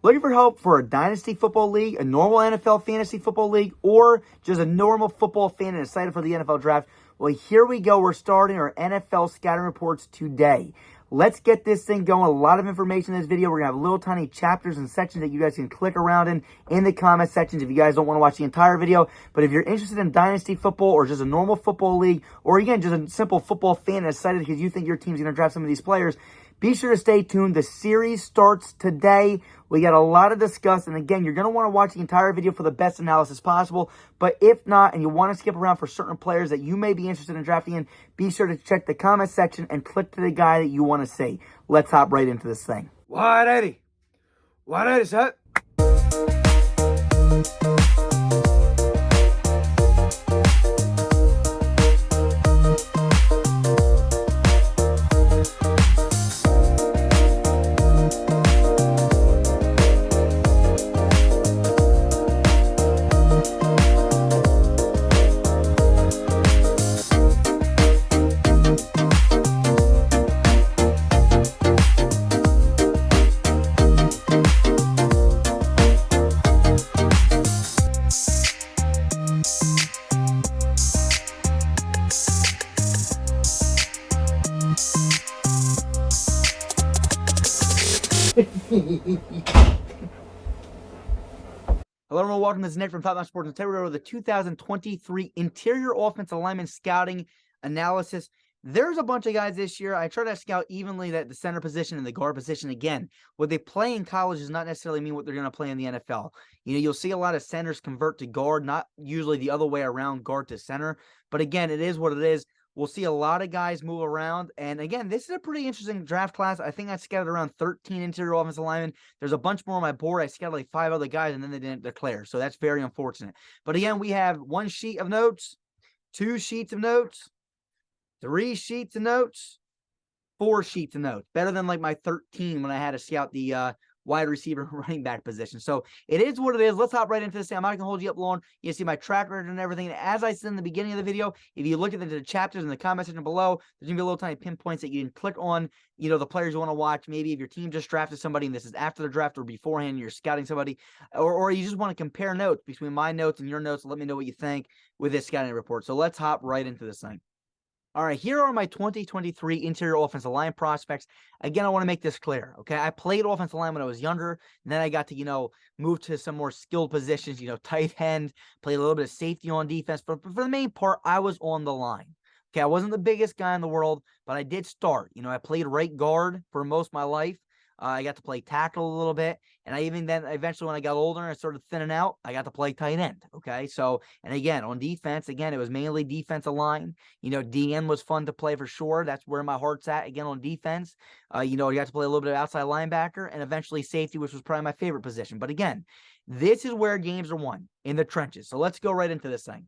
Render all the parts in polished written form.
Looking for help for a dynasty football league, a normal NFL fantasy football league, or just a normal football fan and excited for the NFL draft? Well, here we go. We're starting our NFL scouting reports today. Let's get this thing going. A lot of information in this video. We're going to have little tiny chapters and sections that you guys can click around in the comment sections if you guys don't want to watch the entire video. But if you're interested in dynasty football or just a normal football league, or again, just a simple football fan and excited because you think your team's going to draft some of these players, be sure to stay tuned. The series starts today. We got a lot to discuss. And again, you're going to want to watch the entire video for the best analysis possible. But if not, and you want to skip around for certain players that you may be interested in drafting in, be sure to check the comment section and click to the guy that you want to see. Let's hop right into this thing. 180. 180, set. Hello everyone, welcome to this Nick from Top Notch Sports, and today we're over the 2023 interior offensive lineman scouting analysis. There's a bunch of guys this year. I try to scout evenly that the center position and the guard position. Again, what they play in college does not necessarily mean what they're going to play in the NFL. You know, you'll see a lot of centers convert to guard, not usually the other way around, guard to center. But again, it is what it is. We'll see a lot of guys move around. And again, this is a pretty interesting draft class. I think I scouted around 13 interior offensive linemen. There's a bunch more on my board. I scouted like 5 other guys, and then they didn't declare. So that's very unfortunate. But again, we have 1 sheet of notes, 2 sheets of notes, 3 sheets of notes, 4 sheets of notes. Better than like my 13 when I had to scout the wide receiver running back position. So it is what it is. Let's hop right into this. I'm not going to hold you up long. You see my track record and everything. And as I said in the beginning of the video, if you look at the chapters in the comment section below, there's going to be a little tiny pinpoints that you can click on, you know, the players you want to watch. Maybe if your team just drafted somebody and this is after the draft or beforehand, you're scouting somebody, or you just want to compare notes between my notes and your notes. Let me know what you think with this scouting report. So let's hop right into this thing. All right, here are my 2023 interior offensive line prospects. Again, I want to make this clear, okay? I played offensive line when I was younger, and then I got to, you know, move to some more skilled positions, you know, tight end, played a little bit of safety on defense. But for the main part, I was on the line. Okay, I wasn't the biggest guy in the world, but I did start. You know, I played right guard for most of my life. I got to play tackle a little bit. And I even then, eventually, when I got older and I started thinning out, I got to play tight end. Okay. So, and again, on defense, again, it was mainly defensive line. You know, DN was fun to play for sure. That's where my heart's at. Again, on defense, you know, I got to play a little bit of outside linebacker and eventually safety, which was probably my favorite position. But again, this is where games are won, in the trenches. So let's go right into this thing.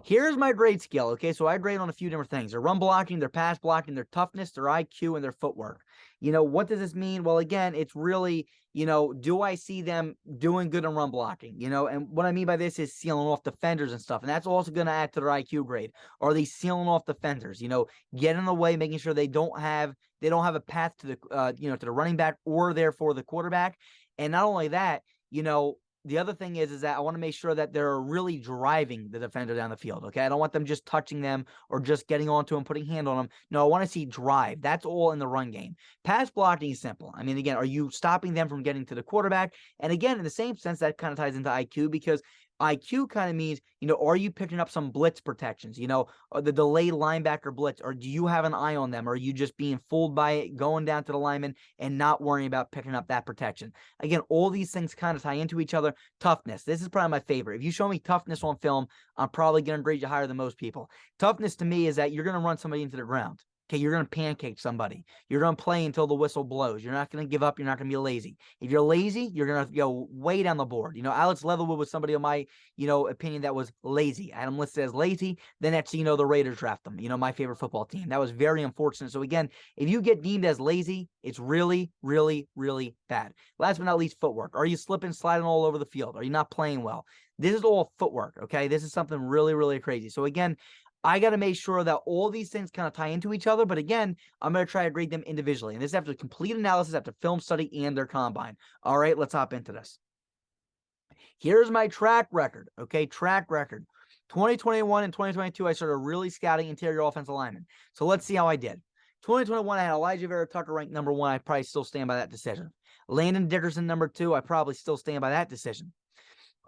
Here's my grade scale, okay? So I grade on a few different things. Their run blocking, their pass blocking, their toughness, their IQ, and their footwork. You know, what does this mean? Well, again, it's really, you know, do I see them doing good in run blocking? You know, and what I mean by this is sealing off defenders and stuff. And that's also going to add to their IQ grade. Are they sealing off defenders? You know, get in the way, making sure they don't have a path to the, you know, to the running back or therefore the quarterback. And not only that, you know, the other thing is that I want to make sure that they're really driving the defender down the field, okay? I don't want them just touching them or just getting onto them, putting hand on them. No, I want to see drive. That's all in the run game. Pass blocking is simple. I mean, again, are you stopping them from getting to the quarterback? And again, in the same sense, that kind of ties into IQ because IQ kind of means, you know, are you picking up some blitz protections, you know, or the delayed linebacker blitz, or do you have an eye on them? Or are you just being fooled by it, going down to the lineman and not worrying about picking up that protection? Again, all these things kind of tie into each other. Toughness. This is probably my favorite. If you show me toughness on film, I'm probably going to grade you higher than most people. Toughness to me is that you're going to run somebody into the ground. Okay, you're going to pancake somebody. You're going to play until the whistle blows. You're not going to give up. You're not going to be lazy. If you're lazy, you're going to go way down the board. You know, Alex Leatherwood was somebody of my, you know, opinion that was lazy. I had him listed as lazy. Then that's, you know, the Raiders draft them. You know, my favorite football team. That was very unfortunate. So again, if you get deemed as lazy, it's really, really, really bad. Last but not least, footwork. Are you slipping, sliding all over the field? Are you not playing well? This is all footwork, okay? This is something really, really crazy. So again, I got to make sure that all these things kind of tie into each other. But again, I'm going to try to grade them individually. And this is after complete analysis, after film study and their combine. All right, let's hop into this. Here's my track record. Okay, track record. 2021 and 2022, I started really scouting interior offensive linemen. So let's see how I did. 2021, I had Elijah Vera Tucker ranked number 1. I probably still stand by that decision. Landon Dickerson, number 2. I probably still stand by that decision.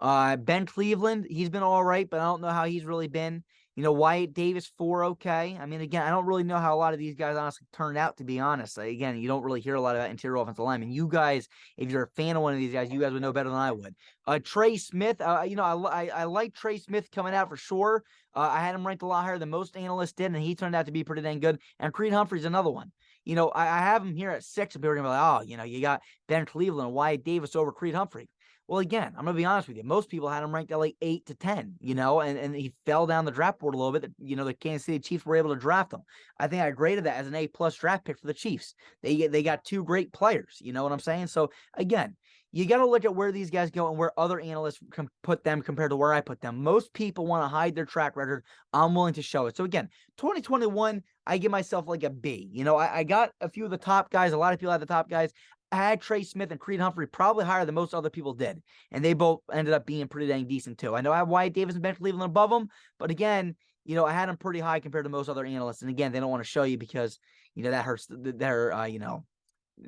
Ben Cleveland, he's been all right, but I don't know how he's really been. You know, Wyatt Davis, 4, okay. I mean, again, I don't really know how a lot of these guys honestly turned out, to be honest. Again, you don't really hear a lot about interior offensive linemen. You guys, if you're a fan of one of these guys, you guys would know better than I would. Trey Smith, you know, I like Trey Smith coming out for sure. I had him ranked a lot higher than most analysts did, and he turned out to be pretty dang good. And Creed Humphrey's another one. You know, I have him here at 6, and people are going to be like, oh, you know, you got Ben Cleveland and Wyatt Davis over Creed Humphrey. Well, again, I'm going to be honest with you. Most people had him ranked at like 8 to 10, you know, and he fell down the draft board a little bit. You know, the Kansas City Chiefs were able to draft him. I think I graded that as an A+ draft pick for the Chiefs. They got 2 great players. You know what I'm saying? So, again, you got to look at where these guys go and where other analysts can put them compared to where I put them. Most people want to hide their track record. I'm willing to show it. So, again, 2021, I give myself like a B. You know, I got a few of the top guys. A lot of people had the top guys. I had Trey Smith and Creed Humphrey probably higher than most other people did, and they both ended up being pretty dang decent too. I know I have Wyatt Davis and Ben Cleveland above them, but again, you know, I had them pretty high compared to most other analysts. And again, they don't want to show you because, you know, that hurts their, you know,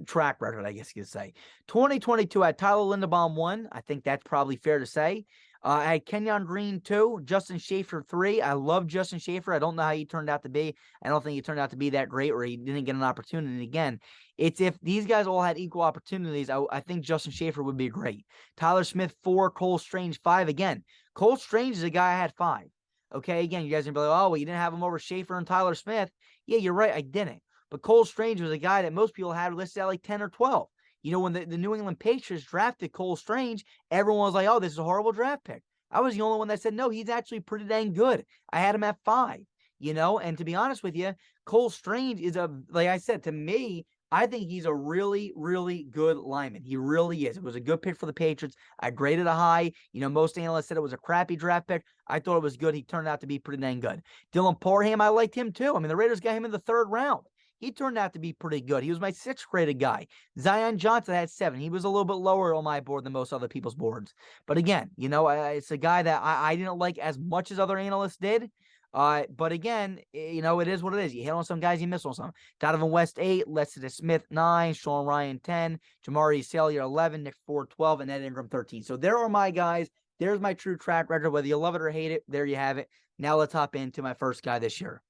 track record, I guess you could say. 2022, I had Tyler Linderbaum 1. I think that's probably fair to say. I had Kenyon Green 2, Justin Schaefer 3. I love Justin Schaefer. I don't know how he turned out to be. I don't think he turned out to be that great, or he didn't get an opportunity. And again, it's if these guys all had equal opportunities, I think Justin Schaefer would be great. Tyler Smith 4, Cole Strange 5. Again, Cole Strange is a guy I had 5. Okay, again, you guys are going to be like, oh, well, you didn't have him over Schaefer and Tyler Smith. Yeah, you're right, I didn't. But Cole Strange was a guy that most people had listed at like 10 or 12. You know, when the New England Patriots drafted Cole Strange, everyone was like, oh, this is a horrible draft pick. I was the only one that said, no, he's actually pretty dang good. I had him at 5, you know, and to be honest with you, Cole Strange is like I said, to me, I think he's a really, really good lineman. He really is. It was a good pick for the Patriots. I graded a high. You know, most analysts said it was a crappy draft pick. I thought it was good. He turned out to be pretty dang good. Dylan Parham, I liked him too. I mean, the Raiders got him in the 3rd round. He turned out to be pretty good. He was my 6th graded guy. Zion Johnson had 7. He was a little bit lower on my board than most other people's boards. But again, you know, it's a guy that I didn't like as much as other analysts did. But again, you know, it is what it is. You hit on some guys, you miss on some. Donovan West 8, Lester Smith 9, Sean Ryan 10, Jamari Salyer 11, Nick Ford 12, and Ed Ingram 13. So there are my guys. There's my true track record. Whether you love it or hate it, there you have it. Now let's hop into my first guy this year.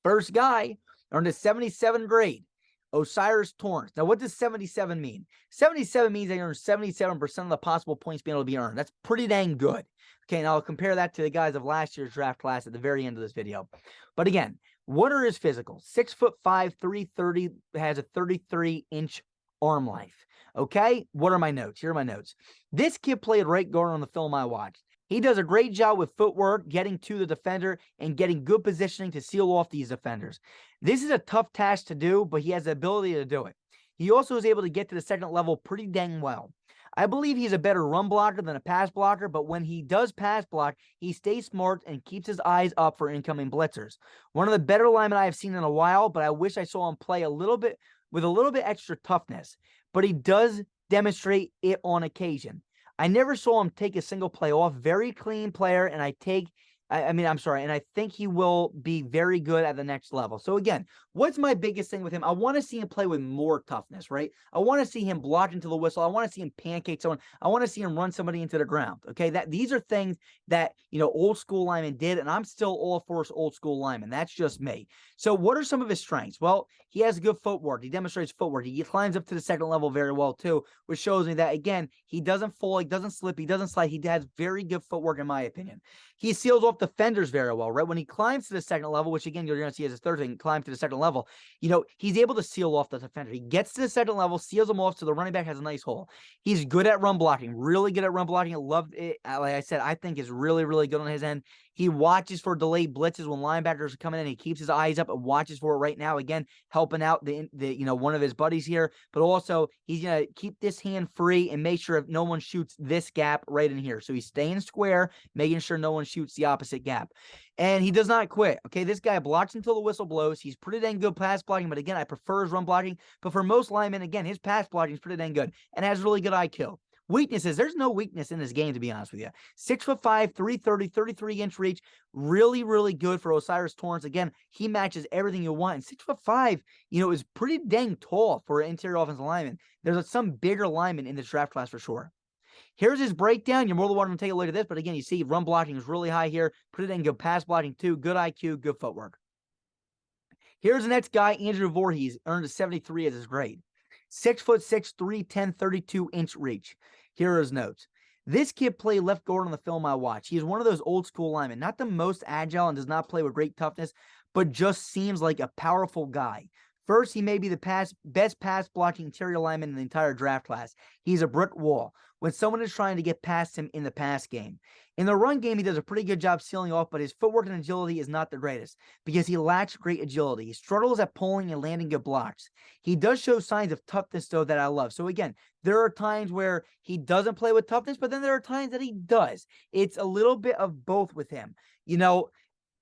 First guy earned a 77 grade, Osiris Torrence. Now, what does 77 mean? 77 means they earned 77% of the possible points being able to be earned. That's pretty dang good. Okay, and I'll compare that to the guys of last year's draft class at the very end of this video. But again, what are his physicals? 6'5", 330, has a 33-inch arm length. Okay, what are my notes? Here are my notes. This kid played right guard on the film I watched. He does a great job with footwork, getting to the defender, and getting good positioning to seal off these defenders. This is a tough task to do, but he has the ability to do it. He also is able to get to the second level pretty dang well. I believe he's a better run blocker than a pass blocker, but when he does pass block, he stays smart and keeps his eyes up for incoming blitzers. One of the better linemen I have seen in a while, but I wish I saw him play with a little bit extra toughness. But he does demonstrate it on occasion. I never saw him take a single play off. Very clean player, and I think he will be very good at the next level. So again, what's my biggest thing with him? I want to see him play with more toughness, right? I want to see him block into the whistle. I want to see him pancake someone. I want to see him run somebody into the ground. Okay, these are things that, you know, old school linemen did, and I'm still all for old school linemen. That's just me. So what are some of his strengths? Well, he has good footwork. He demonstrates footwork. He climbs up to the second level very well too, which shows me that, again, he doesn't fall, he doesn't slip, he doesn't slide. He has very good footwork in my opinion. He seals off defenders very well, right? When he climbs to the second level, which again, you're going to see as his third thing, climb to the second level, you know, he's able to seal off the defender. He gets to the second level, seals them off, so the running back has a nice hole. He's good at run blocking, really good at run blocking. I love it. Like I said, I think is really, really good on his end. He watches for delayed blitzes when linebackers are coming in. He keeps his eyes up and watches for it right now. Again, helping out the one of his buddies here. But also, he's going to keep this hand free and make sure if no one shoots this gap right in here. So he's staying square, making sure no one shoots the opposite gap. And he does not quit. Okay, this guy blocks until the whistle blows. He's pretty dang good pass blocking, but again, I prefer his run blocking. But for most linemen, again, his pass blocking is pretty dang good and has really good IQ. Weaknesses, there's no weakness in this game, to be honest with you. 6'5", 330, 33-inch reach. Really, really good for Osiris Torrence. Again, he matches everything you want. And 6'5", is pretty dang tall for an interior offensive lineman. There's some bigger linemen in this draft class for sure. Here's his breakdown. You're more than welcome to take a look at this. But again, you see run blocking is really high here. Pretty dang good pass blocking too. Good IQ, good footwork. Here's the next guy, Andrew Vorhees, earned a 73 as his grade. 6'6", 310, 32-inch reach. Here are his notes. This kid played left guard on the film I watched. He is one of those old school linemen, not the most agile and does not play with great toughness, but just seems like a powerful guy. First, he may be the best pass blocking interior lineman in the entire draft class. He's a brick wall when someone is trying to get past him in the pass game. In the run game, he does a pretty good job sealing off, but his footwork and agility is not the greatest because he lacks great agility. He struggles at pulling and landing good blocks. He does show signs of toughness, though, that I love. So again, there are times where he doesn't play with toughness, but then there are times that he does. It's a little bit of both with him.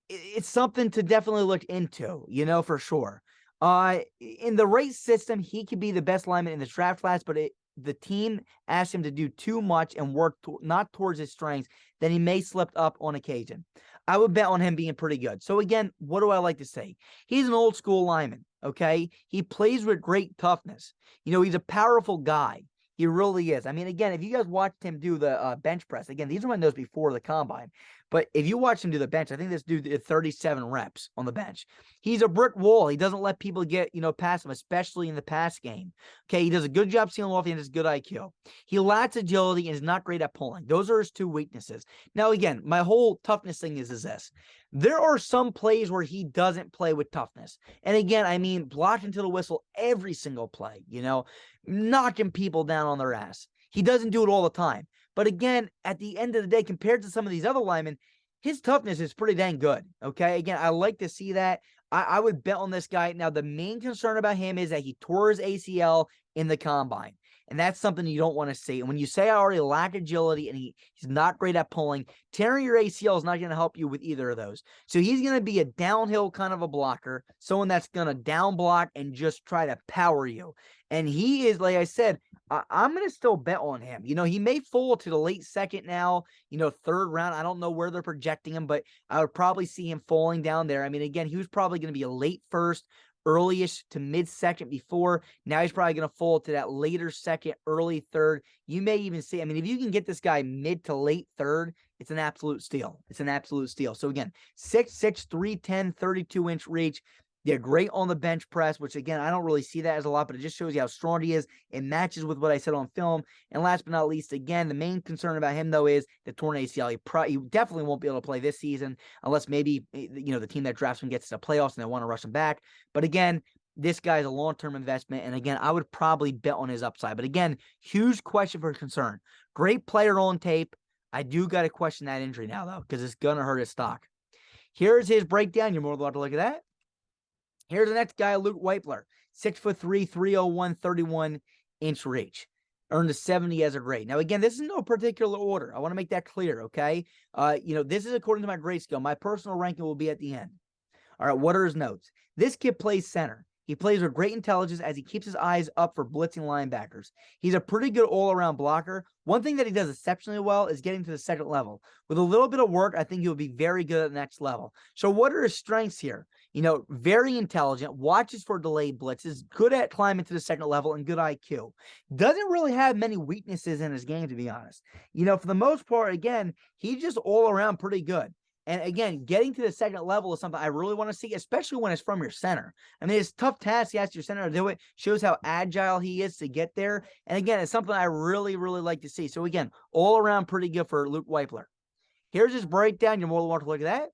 It's something to definitely look into, for sure. In the race system, he could be the best lineman in the draft class, but the team asked him to do too much and work not towards his strengths, then he may slip up on occasion. I would bet on him being pretty good. So again, what do I like to say? He's an old school lineman, okay? He plays with great toughness. He's a powerful guy. He really is. I mean, again, if you guys watched him do the bench press, again, these are my notes before the combine, but if you watch him do the bench, I think this dude did 37 reps on the bench. He's a brick wall. He doesn't let people get, past him, especially in the pass game. Okay, he does a good job sealing off and has good IQ. He lacks agility and is not great at pulling. Those are his two weaknesses. Now, again, my whole toughness thing is this. There are some plays where he doesn't play with toughness. And again, I mean, blocking to the whistle every single play, knocking people down on their ass. He doesn't do it all the time. But again, at the end of the day, compared to some of these other linemen, his toughness is pretty dang good. Okay, again, I like to see that. I would bet on this guy. Now, the main concern about him is that he tore his ACL in the combine. And that's something you don't want to see. And when you say I already lack agility and he's not great at pulling, tearing your ACL is not going to help you with either of those. So he's going to be a downhill kind of a blocker, someone that's going to down block and just try to power you. And he is, like I said, I'm going to still bet on him. He may fall to the late second now, third round. I don't know where they're projecting him, but I would probably see him falling down there. I mean, again, he was probably going to be a late first, early-ish to mid-second before. Now he's probably going to fall to that later second, early third. You may even see, I mean, if you can get this guy mid to late third, it's an absolute steal. It's an absolute steal. So again, 6'6", 310, 32-inch reach. They're great on the bench press, which again, I don't really see that as a lot, but it just shows you how strong he is. It matches with what I said on film. And last but not least, again, the main concern about him, though, is the torn ACL. He definitely won't be able to play this season unless maybe, the team that drafts him gets to the playoffs and they want to rush him back. But again, this guy's a long-term investment. And again, I would probably bet on his upside. But again, huge question for concern. Great player on tape. I do got to question that injury now, though, because it's going to hurt his stock. Here's his breakdown. You're more than welcome to look at that. Here's the next guy, Luke Wypler, 6'3", 301, 31-inch reach. Earned a 70 as a grade. Now, again, this is no particular order. I want to make that clear, okay? This is according to my grade scale. My personal ranking will be at the end. All right, what are his notes? This kid plays center. He plays with great intelligence as he keeps his eyes up for blitzing linebackers. He's a pretty good all-around blocker. One thing that he does exceptionally well is getting to the second level. With a little bit of work, I think he'll be very good at the next level. So what are his strengths here? Very intelligent, watches for delayed blitzes, good at climbing to the second level, and good IQ. Doesn't really have many weaknesses in his game, to be honest. For the most part, again, he's just all around pretty good. And again, getting to the second level is something I really want to see, especially when it's from your center. I mean, it's a tough task. He asks your center to do it. Shows how agile he is to get there. And again, it's something I really, really like to see. So again, all around pretty good for Luke Wypler. Here's his breakdown. You're more than welcome to look at that.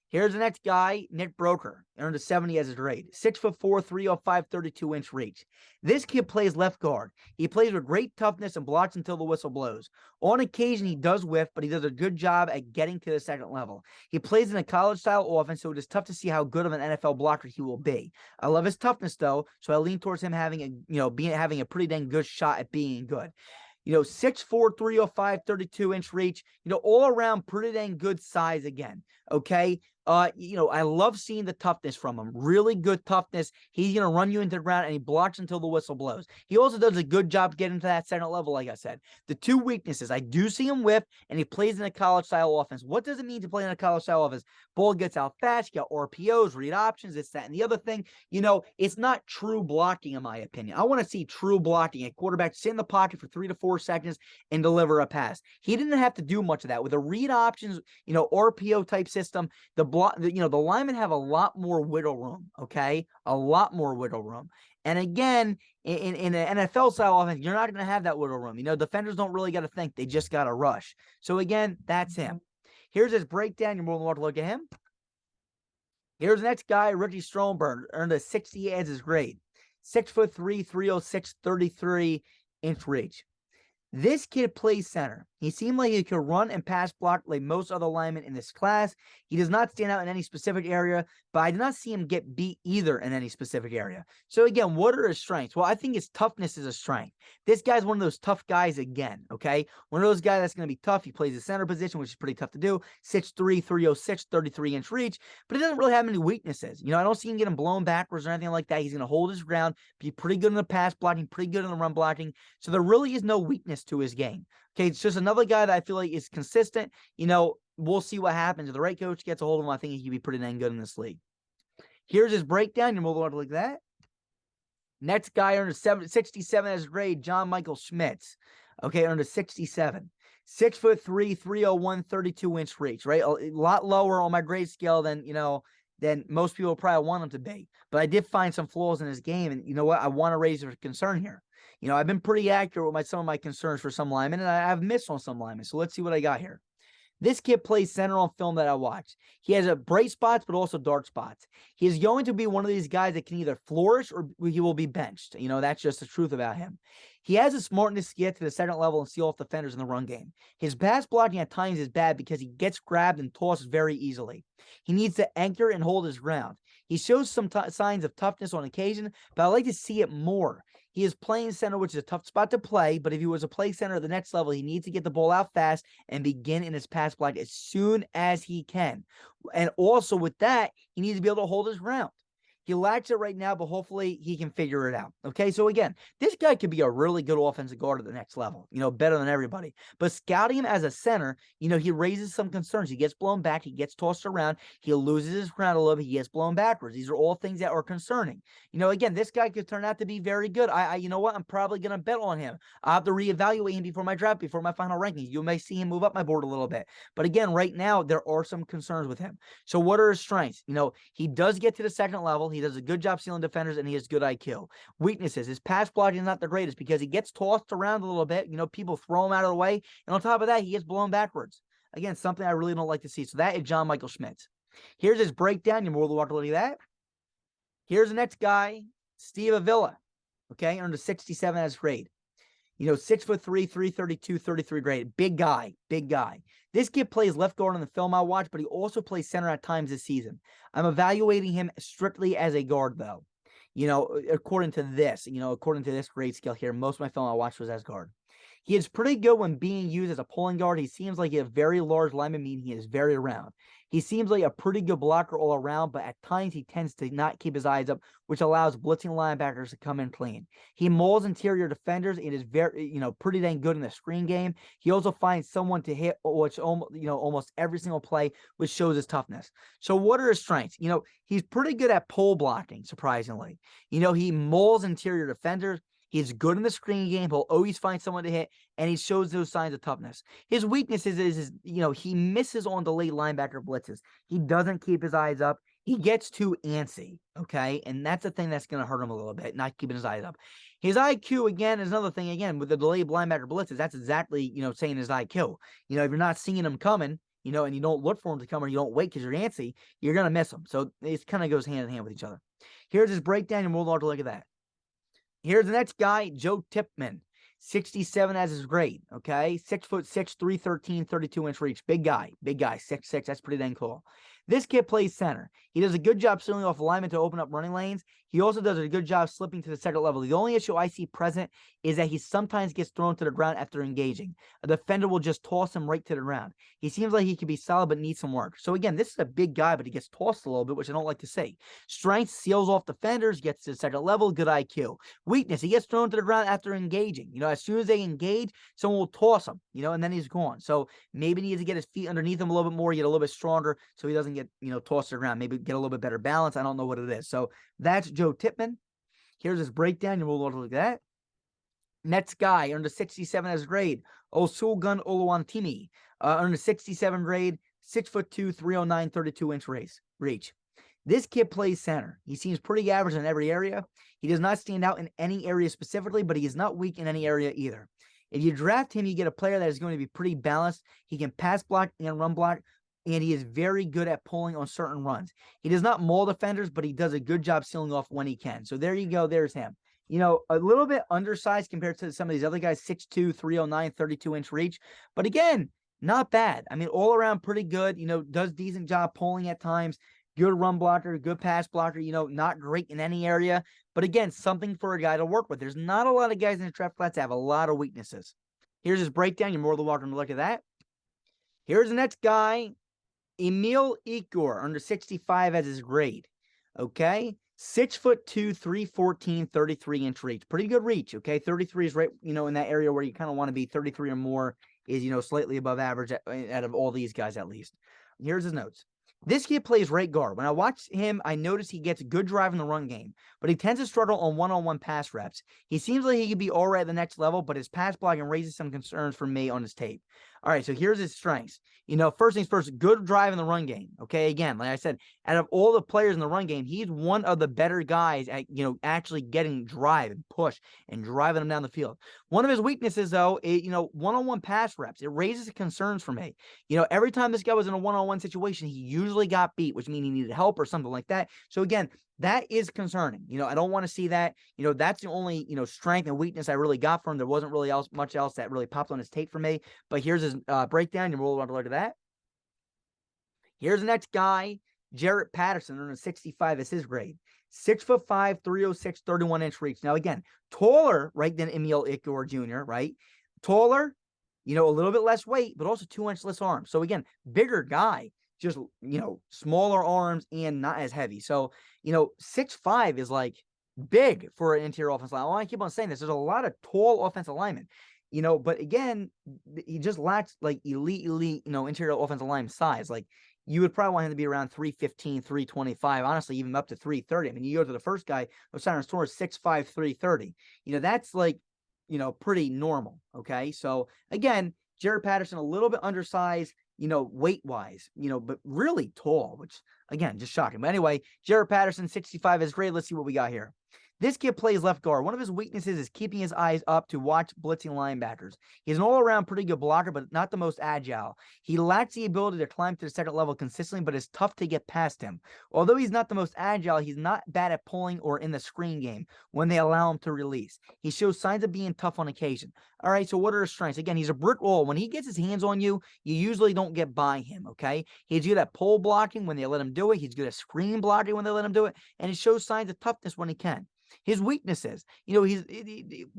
Here's the next guy, Nick Broeker, earned a 70 as his grade. 6'4", 305, 32-inch reach. This kid plays left guard. He plays with great toughness and blocks until the whistle blows. On occasion, he does whiff, but he does a good job at getting to the second level. He plays in a college-style offense, so it is tough to see how good of an NFL blocker he will be. I love his toughness, though, so I lean towards him having a pretty dang good shot at being good. 6'4", 305, 32-inch reach, all around pretty dang good size again, okay? I love seeing the toughness from him. Really good toughness. He's going to run you into the ground, and he blocks until the whistle blows. He also does a good job getting to that second level, like I said. The two weaknesses, I do see him whiff, and he plays in a college-style offense. What does it mean to play in a college-style offense? Ball gets out fast, you got RPOs, read options, this, that, and the other thing. It's not true blocking, in my opinion. I want to see true blocking. A quarterback sit in the pocket for 3 to 4 seconds and deliver a pass. He didn't have to do much of that. With a read options, RPO-type system, the linemen have a lot more wiggle room, okay? A lot more wiggle room. And again, in an NFL style offense, you're not going to have that wiggle room. Defenders don't really got to think. They just got to rush. So again, that's him. Here's his breakdown. You're more than welcome to look at him. Here's the next guy, Richie Stromberg, earned a 60 as his grade. 6'3", 306, 33-inch reach. This kid plays center. He seemed like he could run and pass block like most other linemen in this class. He does not stand out in any specific area, but I did not see him get beat either in any specific area. So again, what are his strengths? Well, I think his toughness is a strength. This guy's one of those tough guys again, okay? One of those guys that's going to be tough. He plays the center position, which is pretty tough to do. 6'3", 306, 33-inch reach, but he doesn't really have any weaknesses. I don't see him getting blown backwards or anything like that. He's going to hold his ground, be pretty good in the pass blocking, pretty good in the run blocking. So there really is no weakness to his game. Okay, it's just another guy that I feel like is consistent. We'll see what happens. If the right coach gets a hold of him, I think he could be pretty dang good in this league. Here's his breakdown. You're moving on to like that. Next guy earned a 67 as grade, John Michael Schmitz. Okay, earned a 67. 6'3", 301, 32-inch reach, right? A lot lower on my grade scale than most people probably want him to be. But I did find some flaws in his game, and you know what? I want to raise a concern here. I've been pretty accurate with some of my concerns for some linemen, and I've missed on some linemen. So let's see what I got here. This kid plays center on film that I watched. He has bright spots, but also dark spots. He is going to be one of these guys that can either flourish or he will be benched. That's just the truth about him. He has a smartness to get to the second level and seal off defenders in the run game. His pass blocking at times is bad because he gets grabbed and tossed very easily. He needs to anchor and hold his ground. He shows some signs of toughness on occasion, but I like to see it more. He is playing center, which is a tough spot to play, but if he was to play center at the next level, he needs to get the ball out fast and begin in his pass block as soon as he can. And also with that, he needs to be able to hold his ground. He lacks it right now, but hopefully he can figure it out. Okay, so again, this guy could be a really good offensive guard at the next level, better than everybody. But scouting him as a center, he raises some concerns. He gets blown back. He gets tossed around. He loses his ground a little bit. He gets blown backwards. These are all things that are concerning. Again, this guy could turn out to be very good. You know what? I'm probably going to bet on him. I'll have to reevaluate him before my draft, before my final rankings. You may see him move up my board a little bit. But again, right now, there are some concerns with him. So what are his strengths? He does get to the second level. He does a good job sealing defenders, and he has good IQ. Weaknesses, his pass blocking is not the greatest because he gets tossed around a little bit. People throw him out of the way. And on top of that, he gets blown backwards. Again, something I really don't like to see. So that is John Michael Schmitz. Here's his breakdown. You're more than welcome to look at that. Here's the next guy, Steve Avila. Okay, earned a 67 as grade. 6'3", 332, 33 grade. Big guy. This kid plays left guard on the film I watch, but he also plays center at times this season. I'm evaluating him strictly as a guard, though. According to this grade scale here, most of my film I watched was as guard. He is pretty good when being used as a pulling guard. He seems like he has very large lineman, meaning he is very round. He seems like a pretty good blocker all around, but at times he tends to not keep his eyes up, which allows blitzing linebackers to come in clean. He mauls interior defenders and is very, pretty dang good in the screen game. He also finds someone to hit, which almost every single play, which shows his toughness. So what are his strengths? He's pretty good at pull blocking, surprisingly. He mauls interior defenders. He's good in the screen game. He'll always find someone to hit, and he shows those signs of toughness. His weaknesses is he misses on delayed linebacker blitzes. He doesn't keep his eyes up. He gets too antsy, okay? And that's the thing that's going to hurt him a little bit, not keeping his eyes up. His IQ, again, is another thing. Again, with the delayed linebacker blitzes, that's exactly, saying his IQ. If you're not seeing him coming, and you don't look for him to come or you don't wait because you're antsy, you're going to miss him. So it kind of goes hand in hand with each other. Here's his breakdown. You're more likely to look at that. Here's the next guy, Joe Tippmann. 67 as his grade, okay? 6'6", 313, 32-inch reach. Big guy, 6'6". That's pretty dang cool. This kid plays center. He does a good job sealing off alignment to open up running lanes. He also does a good job slipping to the second level. The only issue I see present is that he sometimes gets thrown to the ground after engaging. A defender will just toss him right to the ground. He seems like he could be solid but needs some work. So again, this is a big guy, but he gets tossed a little bit, which I don't like to see. Strength, seals off defenders, gets to the second level, good IQ. Weakness, he gets thrown to the ground after engaging. As soon as they engage, someone will toss him, and then he's gone. So maybe he needs to get his feet underneath him a little bit more, get a little bit stronger so he doesn't get, tossed to the ground. Maybe get a little bit better balance. I don't know what it is. So that's Joe Tippmann. Here's his breakdown. You'll look at that. Next guy, earned a 67 as grade. Olusegun Oluwatimi. Earned a 67 grade, 6'2", 309, 32-inch reach. This kid plays center. He seems pretty average in every area. He does not stand out in any area specifically, but he is not weak in any area either. If you draft him, you get a player that is going to be pretty balanced. He can pass block and run block, and he is very good at pulling on certain runs. He does not maul defenders, but he does a good job sealing off when he can. So there you go. There's him. A little bit undersized compared to some of these other guys, 6'2", 309, 32-inch reach. But again, not bad. I mean, all around pretty good. Does decent job pulling at times. Good run blocker, good pass blocker, not great in any area. But again, something for a guy to work with. There's not a lot of guys in the draft class that have a lot of weaknesses. Here's his breakdown. You're more than welcome to look at that. Here's the next guy, Emil Ekiyor, under 65 as his grade. Okay? 6'2", 314, 33-inch reach. Pretty good reach, okay? 33 is right, in that area where you kind of want to be. 33 or more is, slightly above average out of all these guys at least. Here's his notes. This kid plays right guard. When I watch him, I notice he gets good drive in the run game, but he tends to struggle on one-on-one pass reps. He seems like he could be all right at the next level, but his pass blocking raises some concerns for me on his tape. All right, so here's his strengths. First things first, good drive in the run game. Okay, again, like I said, out of all the players in the run game, he's one of the better guys at, actually getting drive and push and driving them down the field. One of his weaknesses, though, is, one-on-one pass reps. It raises concerns for me. Every time this guy was in a one-on-one situation, he usually got beat, which means he needed help or something like that. So again, that is concerning. I don't want to see that. That's the only, strength and weakness I really got from him. There wasn't really much else that really popped on his tape for me. But here's his breakdown. You roll over to look at that. Here's the next guy, Jarrett Patterson, under 65 as his grade. 6'5", 306, 31-inch reach. Now, again, taller, right, than Emil Ekiyor Jr., right? Taller, a little bit less weight, but also 2-inch less arms. So, again, bigger guy. Just, smaller arms and not as heavy. So, 6'5" is big for an interior offensive line. I want to keep on saying this. There's a lot of tall offensive linemen, but again, he just lacks elite, interior offensive line size. You would probably want him to be around 315, 325, honestly, even up to 330. I mean, you go to the first guy, Osiris Torrence, 6'5", 330. That's pretty normal. Okay. So again, Jarrett Patterson, a little bit undersized, weight-wise, but really tall, which, again, just shocking. But anyway, Jarrett Patterson, 65 is great. Let's see what we got here. This kid plays left guard. One of his weaknesses is keeping his eyes up to watch blitzing linebackers. He's an all-around pretty good blocker, but not the most agile. He lacks the ability to climb to the second level consistently, but it's tough to get past him. Although he's not the most agile, he's not bad at pulling or in the screen game when they allow him to release. He shows signs of being tough on occasion. All right, so what are his strengths? Again, he's a brick wall. When he gets his hands on you, you usually don't get by him, okay? He's good at pole blocking when they let him do it. He's good at screen blocking when they let him do it, and he shows signs of toughness when he can. His weaknesses, he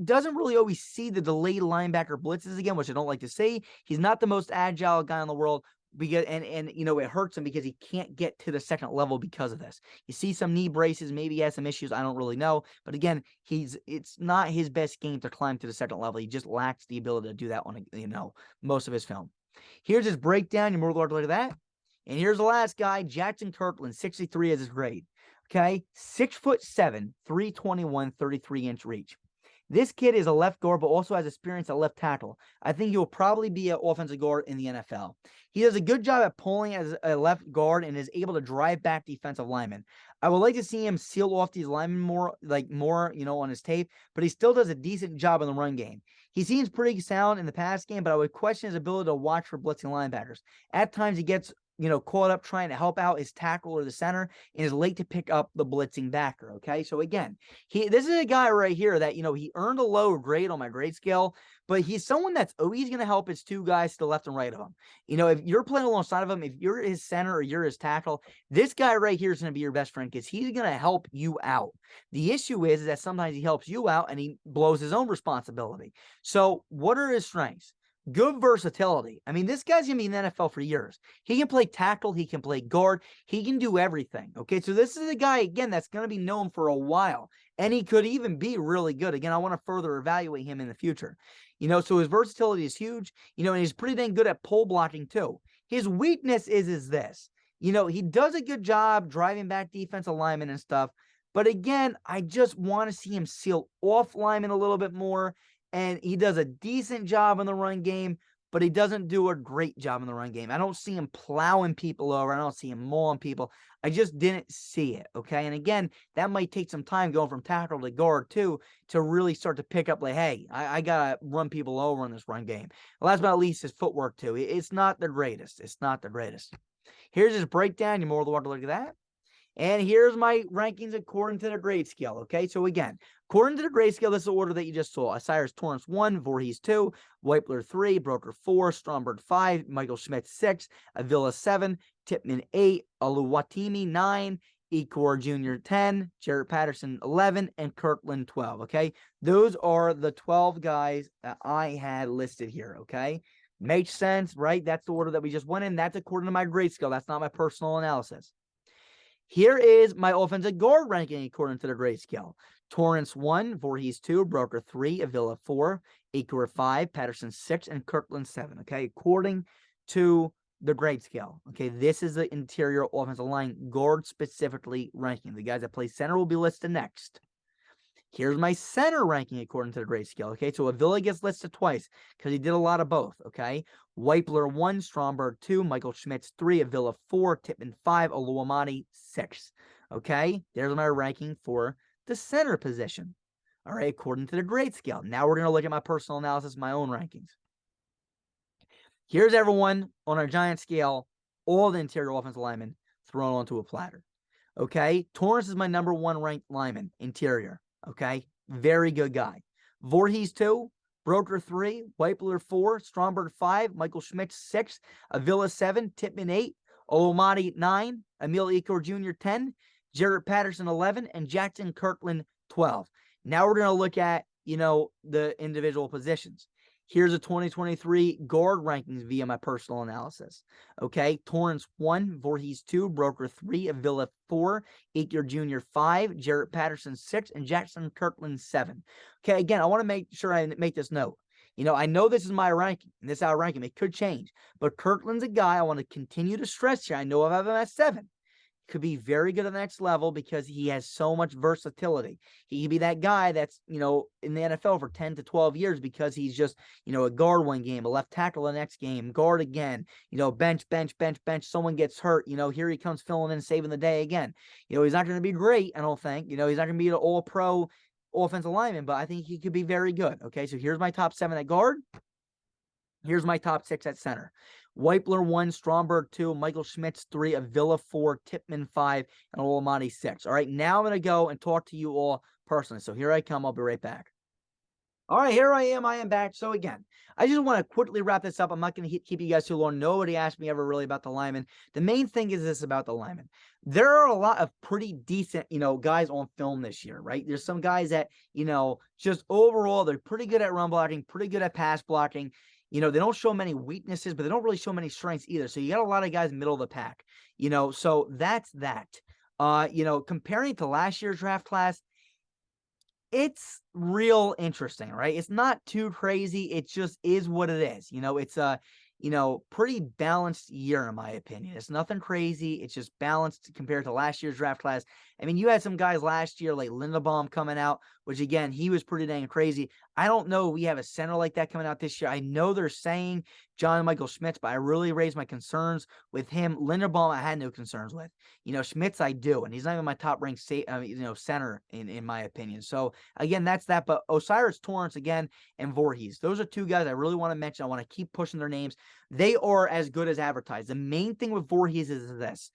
doesn't really always see the delayed linebacker blitzes again, which I don't like to see. He's not the most agile guy in the world because, and it hurts him because he can't get to the second level because of this. You see some knee braces, maybe he has some issues. I don't really know, but again, it's not his best game to climb to the second level. He just lacks the ability to do that on, most of his film. Here's his breakdown. You're more than welcome to look at that. And here's the last guy, Jaxson Kirkland, 63 as his grade. Okay, 6'7", 321, 33-inch reach. This kid is a left guard, but also has experience at left tackle. I think he'll probably be an offensive guard in the NFL. He does a good job at pulling as a left guard and is able to drive back defensive linemen. I would like to see him seal off these linemen more, on his tape, but he still does a decent job in the run game. He seems pretty sound in the pass game, but I would question his ability to watch for blitzing linebackers. At times he gets, caught up trying to help out his tackle or the center and is late to pick up the blitzing backer. Okay. So again, this is a guy right here that, he earned a low grade on my grade scale, but he's someone that's always going to help his two guys to the left and right of him. If you're playing alongside of him, if you're his center or you're his tackle, this guy right here is going to be your best friend because he's going to help you out. The issue is that sometimes he helps you out and he blows his own responsibility. So what are his strengths? Good versatility. I mean, this guy's going to be in the NFL for years. He can play tackle. He can play guard. He can do everything. Okay, so this is a guy, again, that's going to be known for a while. And he could even be really good. Again, I want to further evaluate him in the future. So his versatility is huge. And he's pretty dang good at pole blocking too. His weakness is this. He does a good job driving back defensive linemen and stuff. But again, I just want to see him seal off linemen a little bit more. And he does a decent job in the run game, but he doesn't do a great job in the run game. I don't see him plowing people over. I don't see him mauling people. I just didn't see it, okay? And again, that might take some time going from tackle to guard, too, to really start to pick up, like, hey, I got to run people over in this run game. Last but not least, his footwork, too. It's not the greatest. It's not the greatest. Here's his breakdown. You're more than welcome to look at that. And here's my rankings according to the grade scale, okay? So again, according to the grade scale, this is the order that you just saw. Cyrus Torrence 1, Vorhees 2, Wypler 3, Broeker 4, Stromberg 5, Michael Schmitz 6, Avila 7, Tippmann 8, Oluwatimi 9, Ekiyor Jr. 10, Jarrett Patterson 11, and Kirkland 12, okay? Those are the 12 guys that I had listed here, okay? Makes sense, right? That's the order that we just went in. That's according to my grade scale. That's not my personal analysis. Here is my offensive guard ranking according to the grade scale. Torrence 1, Vorhees 2, Broeker 3, Avila 4, Ekiyor 5, Patterson 6, and Kirkland 7, okay? According to the grade scale, okay? This is the interior offensive line guard specifically ranking. The guys that play center will be listed next. Here's my center ranking according to the grade scale, okay? So Avila gets listed twice because he did a lot of both, okay? Wypler 1, Stromberg 2, Michael Schmitz 3, Avila 4, Tippmann 5, Oluwatimi 6, okay? There's my ranking for the center position, all right, according to the grade scale. Now we're going to look at my personal analysis, my own rankings. Here's everyone on our giant scale, all the interior offensive linemen thrown onto a platter, okay? Torrence is my number 1 ranked lineman, interior. Okay, very good guy. Vorhees 2, Broeker 3, Wypler 4, Stromberg 5, Michael Schmitz 6, Avila 7, Tippmann 8, Oluwatimi 9, Emil Ekiyor Jr. 10, Jarrett Patterson 11, and Jaxson Kirkland 12. Now we're going to look at, the individual positions. Here's a 2023 guard rankings via my personal analysis. Okay, Torrence 1, Vorhees 2, Broeker 3, Avila 4, Ekiyor Jr. 5, Jarrett Patterson 6, and Jaxson Kirkland 7. Okay, again, I want to make sure I make this note. I know this is my ranking, and this is how I rank him. It could change, but Kirkland's a guy I want to continue to stress here. I know I have him at 7. Could be very good at the next level because he has so much versatility. He could be that guy that's, in the NFL for 10 to 12 years because he's just, a guard one game, a left tackle the next game, guard again, bench. Someone gets hurt, here he comes filling in, saving the day again. He's not going to be great, I don't think. He's not going to be an all-pro offensive lineman, but I think he could be very good. Okay, so here's my top 7 at guard. Here's my top 6 at center. Wypler 1, Stromberg 2, Michael Schmitz 3, Avila 4, Tippmann 5, and Oluwatimi 6. All right, now I'm going to go and talk to you all personally. So here I come. I'll be right back. All right, here I am back. So again, I just want to quickly wrap this up. I'm not going to keep you guys too long. Nobody asked me ever really about the linemen. The main thing is this about the linemen. There are a lot of pretty decent, guys on film this year, right? There's some guys that, just overall, they're pretty good at run blocking, pretty good at pass blocking. They don't show many weaknesses, but they don't really show many strengths either. So you got a lot of guys middle of the pack, so that's that. Comparing to last year's draft class, it's real interesting, right? It's not too crazy. It just is what it is. It's a, pretty balanced year in my opinion. It's nothing crazy. It's just balanced compared to last year's draft class. I mean, you had some guys last year like Lindebaum coming out, which again, he was pretty dang crazy. I don't know if we have a center like that coming out this year. I know they're saying John Michael Schmitz, but I really raised my concerns with him. Linderbaum, I had no concerns with. Schmitz, I do, and he's not even my top-ranked center in my opinion. So again, that's that. But Osiris Torrence again and Vorhees, those are two guys I really want to mention. I want to keep pushing their names. They are as good as advertised. The main thing with Vorhees is this.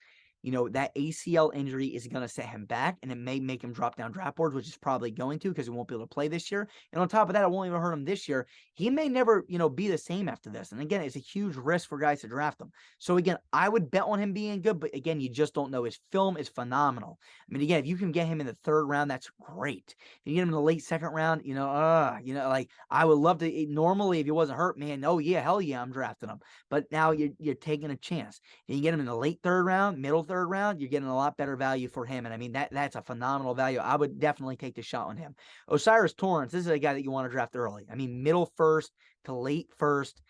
That ACL injury is going to set him back, and it may make him drop down draft boards, which is probably going to because he won't be able to play this year. And on top of that, it won't even hurt him this year. He may never, be the same after this. And again, it's a huge risk for guys to draft him. So again, I would bet on him being good, but again, you just don't know. His film is phenomenal. I mean, again, if you can get him in the third round, that's great. If you get him in the late second round, like I would love to. Normally, if he wasn't hurt, man, oh yeah, hell yeah, I'm drafting him. But now you're taking a chance. If you get him in the late third round, middle third round, you're getting a lot better value for him. And I mean, that's a phenomenal value. I would definitely take the shot on him. Osiris Torrence, this is a guy that you want to draft early. I mean, middle first to late first,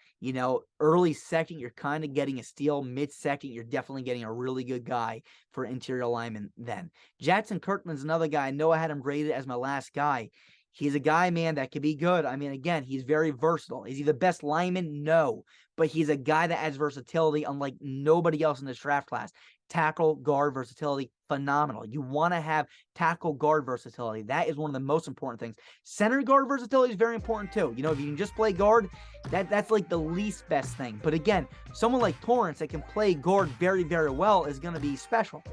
early second, you're kind of getting a steal. Mid second, you're definitely getting a really good guy for interior lineman then. Jaxson Kirkland's another guy. I know I had him graded as my last guy. He's a guy, man, that could be good. I mean, again, he's very versatile. Is he the best lineman? No. But he's a guy that adds versatility unlike nobody else in this draft class. Tackle, guard versatility, phenomenal. You want to have tackle guard versatility. That is one of the most important things. Center guard versatility is very important too. If you can just play guard, that's like the least best thing. But again, someone like Torrence that can play guard very, very well is going to be special.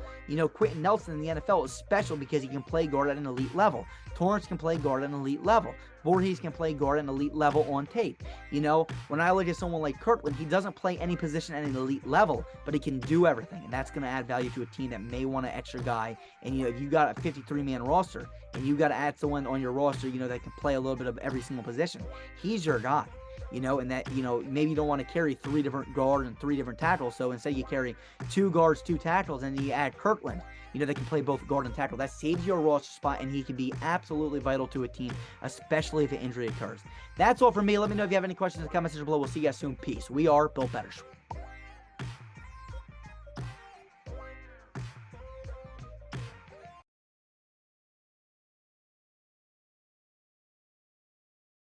Quentin Nelson in the NFL is special because he can play guard at an elite level. Torrence can play guard at an elite level. Vorhees can play guard at an elite level on tape. When I look at someone like Kirkland, he doesn't play any position at an elite level, but he can do everything, and that's going to add value to a team that may want an extra guy. And if you got a 53-man roster and you got to add someone on your roster, that can play a little bit of every single position, he's your guy. And that, maybe you don't want to carry 3 different guards and 3 different tackles. So instead you carry 2 guards, 2 tackles, and then you add Kirkland, that can play both guard and tackle. That saves your roster spot, and he can be absolutely vital to a team, especially if an injury occurs. That's all for me. Let me know if you have any questions in the comment section below. We'll see you guys soon. Peace. We are Built Better.